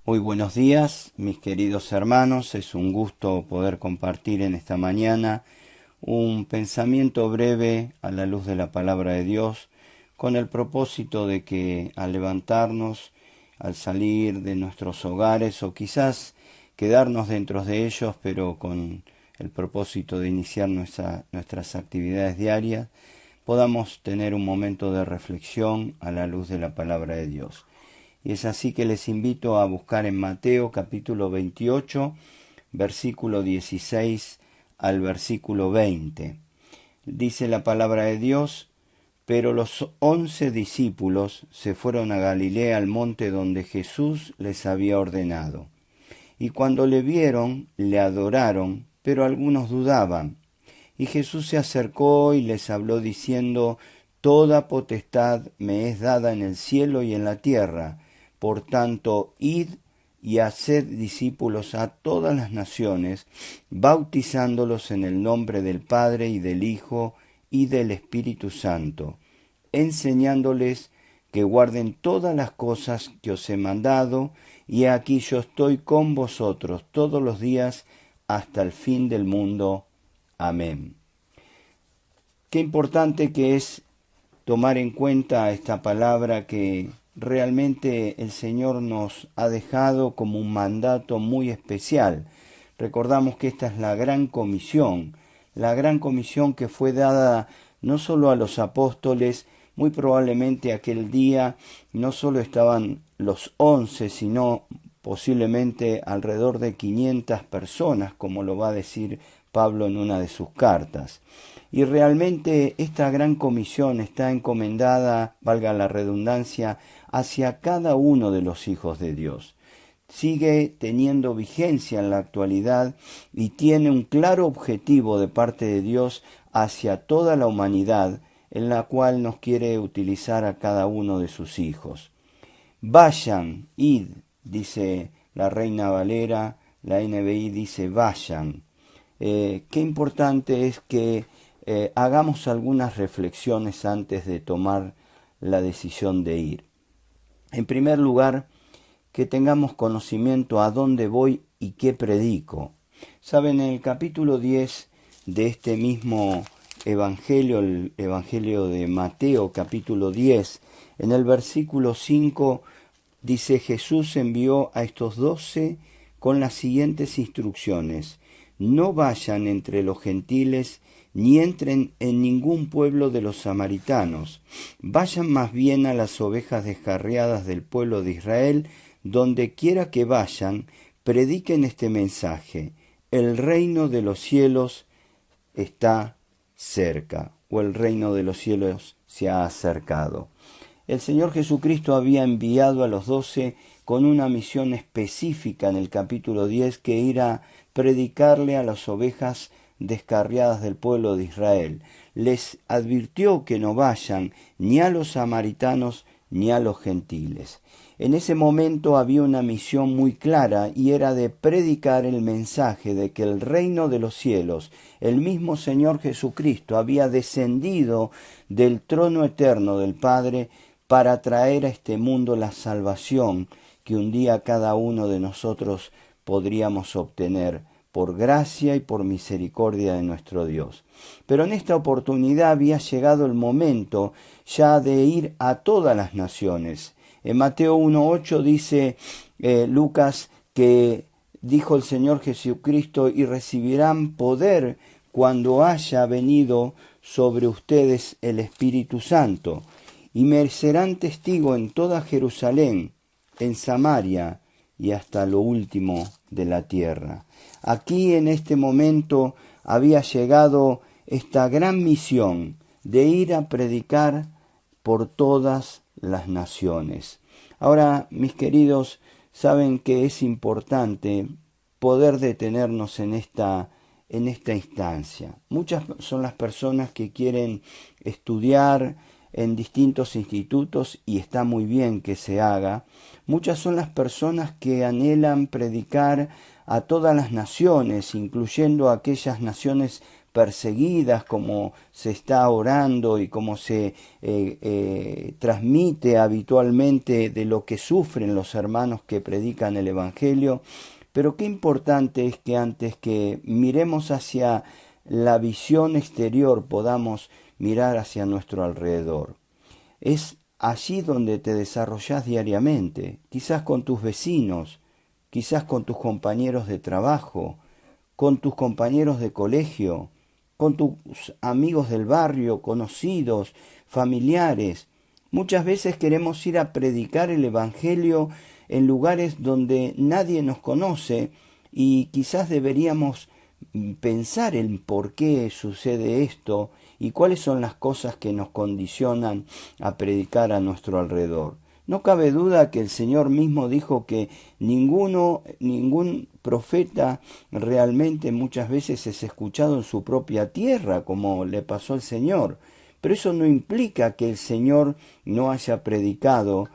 Muy buenos días, mis queridos hermanos. Es un gusto poder compartir en esta mañana un pensamiento breve a la luz de la palabra de Dios, con el propósito de que al levantarnos, al salir de nuestros hogares o quizás quedarnos dentro de ellos, pero con el propósito de iniciar nuestras actividades diarias, podamos tener un momento de reflexión a la luz de la palabra de Dios. Y es así que les invito a buscar en Mateo capítulo 28, versículo 16 al versículo 20. Dice la palabra de Dios: pero los 11 discípulos se fueron a Galilea, al monte donde Jesús les había ordenado. Y cuando le vieron, le adoraron, pero algunos dudaban. Y Jesús se acercó y les habló diciendo: toda potestad me es dada en el cielo y en la tierra. Por tanto, id y haced discípulos a todas las naciones, bautizándolos en el nombre del Padre y del Hijo y del Espíritu Santo, enseñándoles que guarden todas las cosas que os he mandado, y aquí yo estoy con vosotros todos los días hasta el fin del mundo. Amén. Qué importante que es tomar en cuenta esta palabra que realmente el Señor nos ha dejado como un mandato muy especial. Recordamos que esta es la gran comisión que fue dada no solo a los apóstoles. Muy probablemente aquel día no solo estaban los 11, sino posiblemente alrededor de 500 personas, como lo va a decir Pablo en una de sus cartas. Y realmente esta gran comisión está encomendada, valga la redundancia, hacia cada uno de los hijos de Dios. Sigue teniendo vigencia en la actualidad y tiene un claro objetivo de parte de Dios hacia toda la humanidad, en la cual nos quiere utilizar a cada uno de sus hijos. Vayan, id, dice la Reina Valera, la NBI dice vayan. Qué importante es que hagamos algunas reflexiones antes de tomar la decisión de ir. En primer lugar, que tengamos conocimiento a dónde voy y qué predico. Saben, en el capítulo 10 de este mismo Evangelio, el Evangelio de Mateo, capítulo 10, en el versículo 5, dice: Jesús envió a estos 12 con las siguientes instrucciones: no vayan entre los gentiles, ni entren en ningún pueblo de los samaritanos. Vayan más bien a las ovejas descarriadas del pueblo de Israel. Donde quiera que vayan, prediquen este mensaje: el reino de los cielos está cerca, o el reino de los cielos se ha acercado. El Señor Jesucristo había enviado a los 12 con una misión específica en el capítulo 10, que era predicarle a las ovejas descarriadas del pueblo de Israel. Les advirtió que no vayan ni a los samaritanos ni a los gentiles. En ese momento había una misión muy clara, y era de predicar el mensaje de que el reino de los cielos, el mismo Señor Jesucristo, había descendido del trono eterno del Padre para traer a este mundo la salvación que un día cada uno de nosotros podríamos obtener por gracia y por misericordia de nuestro Dios. Pero en esta oportunidad había llegado el momento ya de ir a todas las naciones. En Mateo 1.8 dice Lucas que dijo el Señor Jesucristo: y recibirán poder cuando haya venido sobre ustedes el Espíritu Santo, y me serán testigo en toda Jerusalén, en Samaria y hasta lo último de la tierra. Aquí en este momento había llegado esta gran misión de ir a predicar por todas las naciones. Ahora, mis queridos, saben que es importante poder detenernos en esta instancia. Muchas son las personas que quieren estudiar en distintos institutos, y está muy bien que se haga. Muchas son las personas que anhelan predicar a todas las naciones, incluyendo a aquellas naciones perseguidas, como se está orando y como se transmite habitualmente de lo que sufren los hermanos que predican el Evangelio. Pero qué importante es que antes que miremos hacia la visión exterior podamos mirar hacia nuestro alrededor. Es allí donde te desarrollas diariamente, quizás con tus vecinos, quizás con tus compañeros de trabajo, con tus compañeros de colegio, con tus amigos del barrio, conocidos, familiares. Muchas veces queremos ir a predicar el Evangelio en lugares donde nadie nos conoce y quizás deberíamos pensar en por qué sucede esto y cuáles son las cosas que nos condicionan a predicar a nuestro alrededor. No cabe duda que el Señor mismo dijo que ningún profeta realmente muchas veces es escuchado en su propia tierra, como le pasó al Señor. Pero eso no implica que el Señor no haya predicado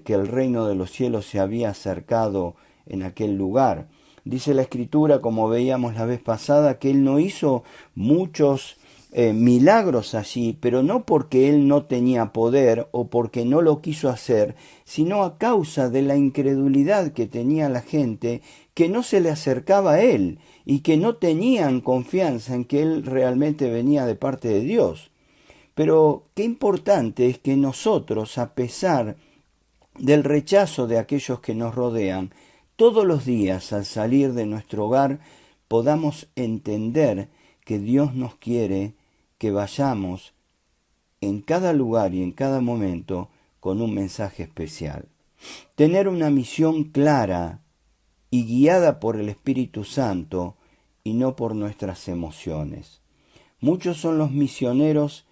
que el reino de los cielos se había acercado en aquel lugar. Dice la Escritura, como veíamos la vez pasada, que Él no hizo muchos milagros allí, pero no porque Él no tenía poder o porque no lo quiso hacer, sino a causa de la incredulidad que tenía la gente, que no se le acercaba a Él y que no tenían confianza en que Él realmente venía de parte de Dios. Pero qué importante es que nosotros, a pesar del rechazo de aquellos que nos rodean, todos los días al salir de nuestro hogar podamos entender que Dios nos quiere que vayamos en cada lugar y en cada momento con un mensaje especial. Tener una misión clara y guiada por el Espíritu Santo y no por nuestras emociones. Muchos son los misioneros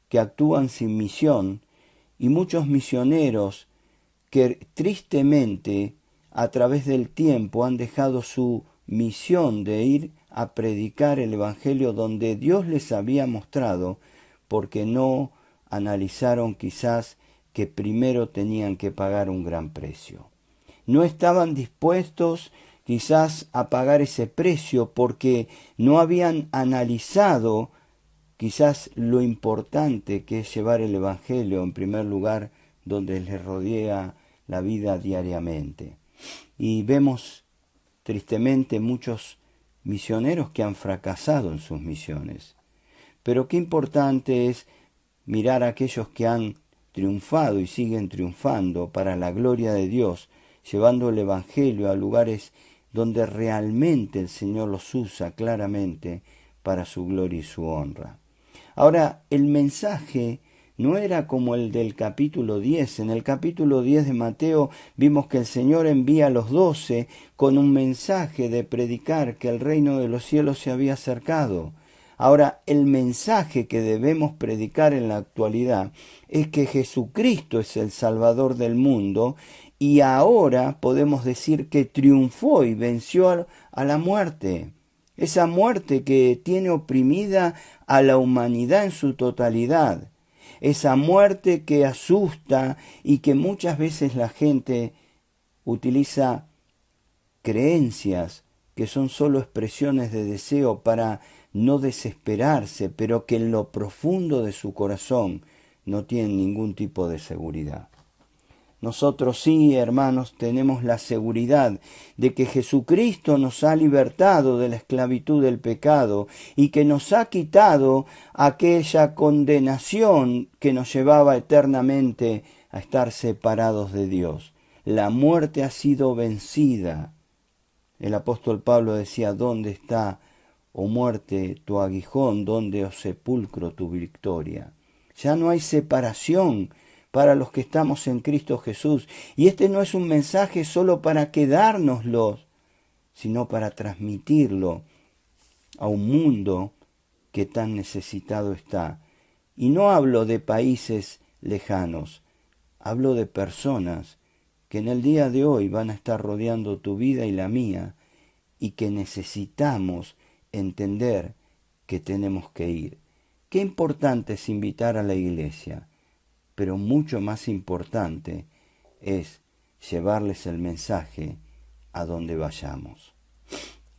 que actúan sin misión y muchos misioneros que tristemente a través del tiempo han dejado su misión de ir a predicar el Evangelio donde Dios les había mostrado, porque no analizaron quizás que primero tenían que pagar un gran precio. No estaban dispuestos quizás a pagar ese precio porque no habían analizado quizás lo importante que es llevar el Evangelio en primer lugar donde les rodea la vida diariamente. Y vemos tristemente muchos misioneros que han fracasado en sus misiones. Pero qué importante es mirar a aquellos que han triunfado y siguen triunfando para la gloria de Dios, llevando el Evangelio a lugares donde realmente el Señor los usa claramente para su gloria y su honra. Ahora, el mensaje no era como el del capítulo 10. En el capítulo 10 de Mateo vimos que el Señor envía a los 12 con un mensaje de predicar que el reino de los cielos se había acercado. Ahora, el mensaje que debemos predicar en la actualidad es que Jesucristo es el Salvador del mundo y ahora podemos decir que triunfó y venció a la muerte. Esa muerte que tiene oprimida a la humanidad en su totalidad. Esa muerte que asusta y que muchas veces la gente utiliza creencias que son solo expresiones de deseo para no desesperarse, pero que en lo profundo de su corazón no tienen ningún tipo de seguridad. Nosotros sí, hermanos, tenemos la seguridad de que Jesucristo nos ha libertado de la esclavitud del pecado y que nos ha quitado aquella condenación que nos llevaba eternamente a estar separados de Dios. La muerte ha sido vencida. El apóstol Pablo decía, ¿dónde está, oh muerte, tu aguijón? ¿Dónde, oh sepulcro, tu victoria? Ya no hay separación para los que estamos en Cristo Jesús. Y este no es un mensaje solo para quedárnoslo, sino para transmitirlo a un mundo que tan necesitado está. Y no hablo de países lejanos, hablo de personas que en el día de hoy van a estar rodeando tu vida y la mía, y que necesitamos entender que tenemos que ir. Qué importante es invitar a la iglesia, pero mucho más importante es llevarles el mensaje a donde vayamos.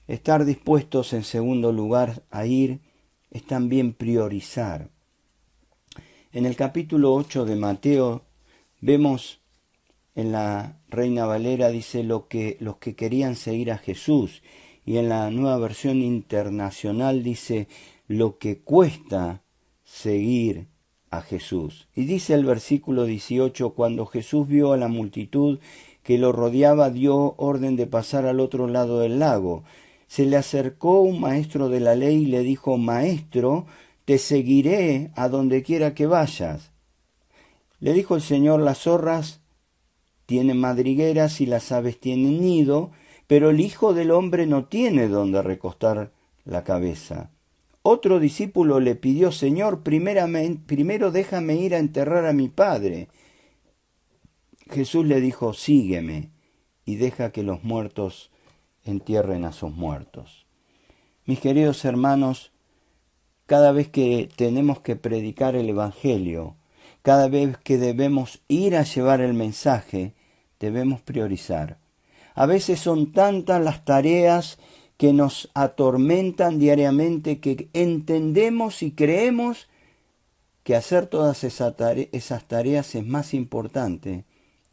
Estar dispuestos, en segundo lugar, a ir es también priorizar. En el capítulo 8 de Mateo vemos en la Reina Valera, dice los que querían seguir a Jesús, y en la Nueva Versión Internacional dice lo que cuesta seguir a Jesús. Y dice el versículo 18, cuando Jesús vio a la multitud que lo rodeaba, dio orden de pasar al otro lado del lago. Se le acercó un maestro de la ley y le dijo: Maestro, te seguiré a donde quiera que vayas. Le dijo el Señor: las zorras tienen madrigueras y las aves tienen nido, pero el Hijo del Hombre no tiene donde recostar la cabeza. Otro discípulo le pidió: Señor, primero déjame ir a enterrar a mi padre. Jesús le dijo: sígueme y deja que los muertos entierren a sus muertos. Mis queridos hermanos, cada vez que tenemos que predicar el Evangelio, cada vez que debemos ir a llevar el mensaje, debemos priorizar. A veces son tantas las tareas que nos atormentan diariamente que entendemos y creemos que hacer todas esas tareas es más importante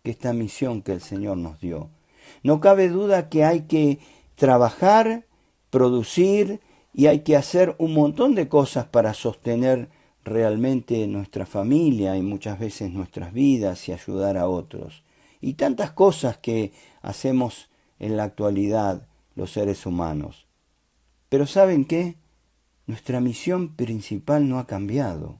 que esta misión que el Señor nos dio. No cabe duda que hay que trabajar, producir y hay que hacer un montón de cosas para sostener realmente nuestra familia y muchas veces nuestras vidas y ayudar a otros. Y tantas cosas que hacemos en la actualidad los seres humanos. Pero ¿saben qué? Nuestra misión principal no ha cambiado.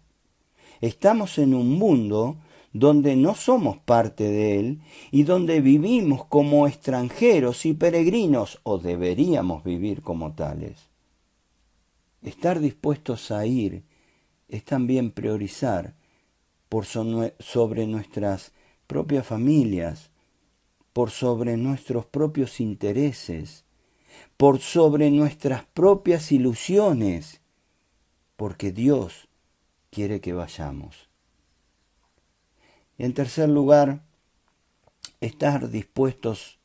Estamos en un mundo donde no somos parte de él y donde vivimos como extranjeros y peregrinos, o deberíamos vivir como tales. Estar dispuestos a ir es también priorizar sobre nuestras propias familias, por sobre nuestros propios intereses, por sobre nuestras propias ilusiones, porque Dios quiere que vayamos. Y en tercer lugar, estar dispuestos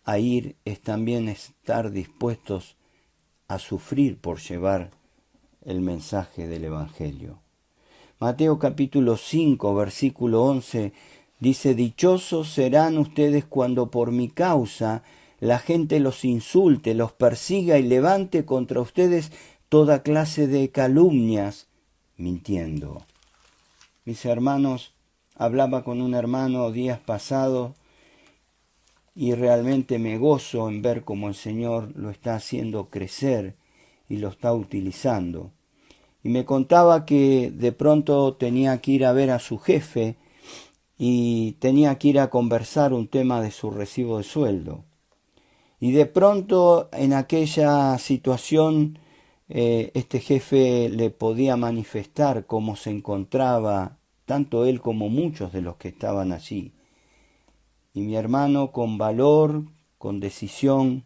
a ir es también estar dispuestos a sufrir por llevar el mensaje del Evangelio. Mateo capítulo 5, versículo 11, dice: dichosos serán ustedes cuando por mi causa la gente los insulte, los persiga y levante contra ustedes toda clase de calumnias, mintiendo. Mis hermanos, hablaba con un hermano días pasados y realmente me gozo en ver cómo el Señor lo está haciendo crecer y lo está utilizando. Y me contaba que de pronto tenía que ir a ver a su jefe y tenía que ir a conversar un tema de su recibo de sueldo. Y de pronto en aquella situación este jefe le podía manifestar cómo se encontraba tanto él como muchos de los que estaban allí. Y mi hermano, con valor, con decisión,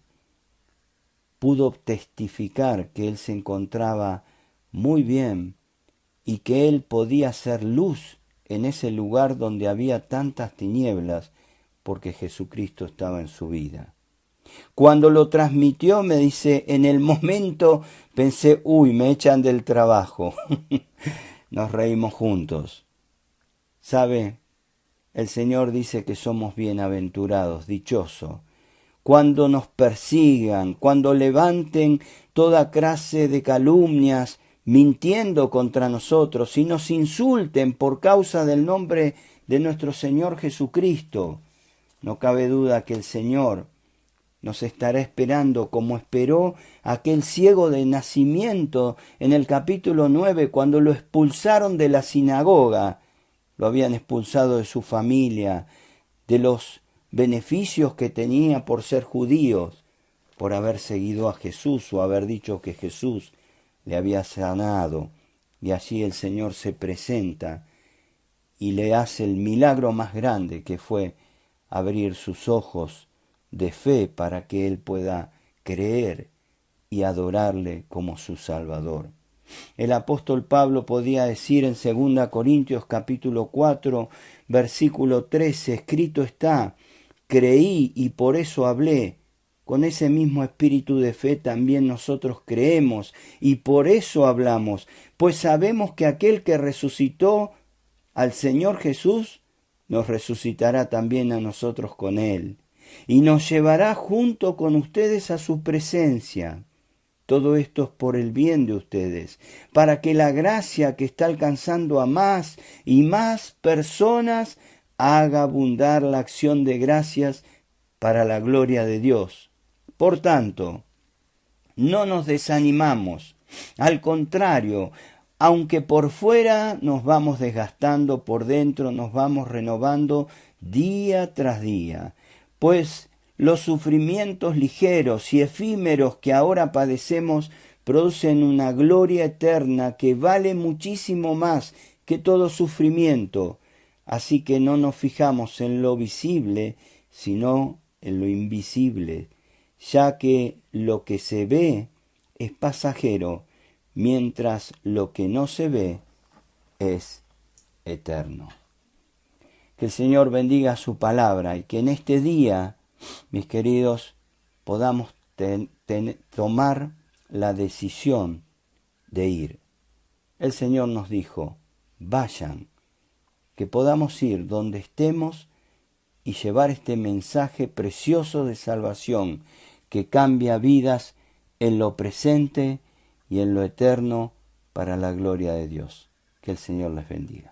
pudo testificar que él se encontraba muy bien y que él podía ser luz en ese lugar donde había tantas tinieblas, porque Jesucristo estaba en su vida. Cuando lo transmitió, me dice, en el momento pensé: uy, me echan del trabajo. Nos reímos juntos. ¿Sabe? El Señor dice que somos bienaventurados, dichosos, cuando nos persigan, cuando levanten toda clase de calumnias, mintiendo contra nosotros, y nos insulten por causa del nombre de nuestro Señor Jesucristo. No cabe duda que el Señor nos estará esperando como esperó a aquel ciego de nacimiento en el capítulo 9, cuando lo expulsaron de la sinagoga. Lo habían expulsado de su familia, de los beneficios que tenía por ser judíos, por haber seguido a Jesús o haber dicho que Jesús le había sanado. Y allí el Señor se presenta y le hace el milagro más grande, que fue abrir sus ojos de fe para que él pueda creer y adorarle como su Salvador. El apóstol Pablo podía decir en 2 Corintios capítulo 4, versículo 13, escrito está: creí y por eso hablé, con ese mismo espíritu de fe también nosotros creemos y por eso hablamos, pues sabemos que aquel que resucitó al Señor Jesús nos resucitará también a nosotros con Él y nos llevará junto con ustedes a su presencia. Todo esto es por el bien de ustedes, para que la gracia que está alcanzando a más y más personas haga abundar la acción de gracias para la gloria de Dios. Por tanto, no nos desanimamos, al contrario, aunque por fuera nos vamos desgastando, por dentro nos vamos renovando día tras día, pues los sufrimientos ligeros y efímeros que ahora padecemos producen una gloria eterna que vale muchísimo más que todo sufrimiento. Así que no nos fijamos en lo visible, sino en lo invisible, ya que lo que se ve es pasajero, mientras lo que no se ve es eterno. Que el Señor bendiga su palabra y que en este día, mis queridos, podamos tomar la decisión de ir. El Señor nos dijo, vayan, que podamos ir donde estemos y llevar este mensaje precioso de salvación que cambia vidas en lo presente y en lo eterno para la gloria de Dios. Que el Señor les bendiga.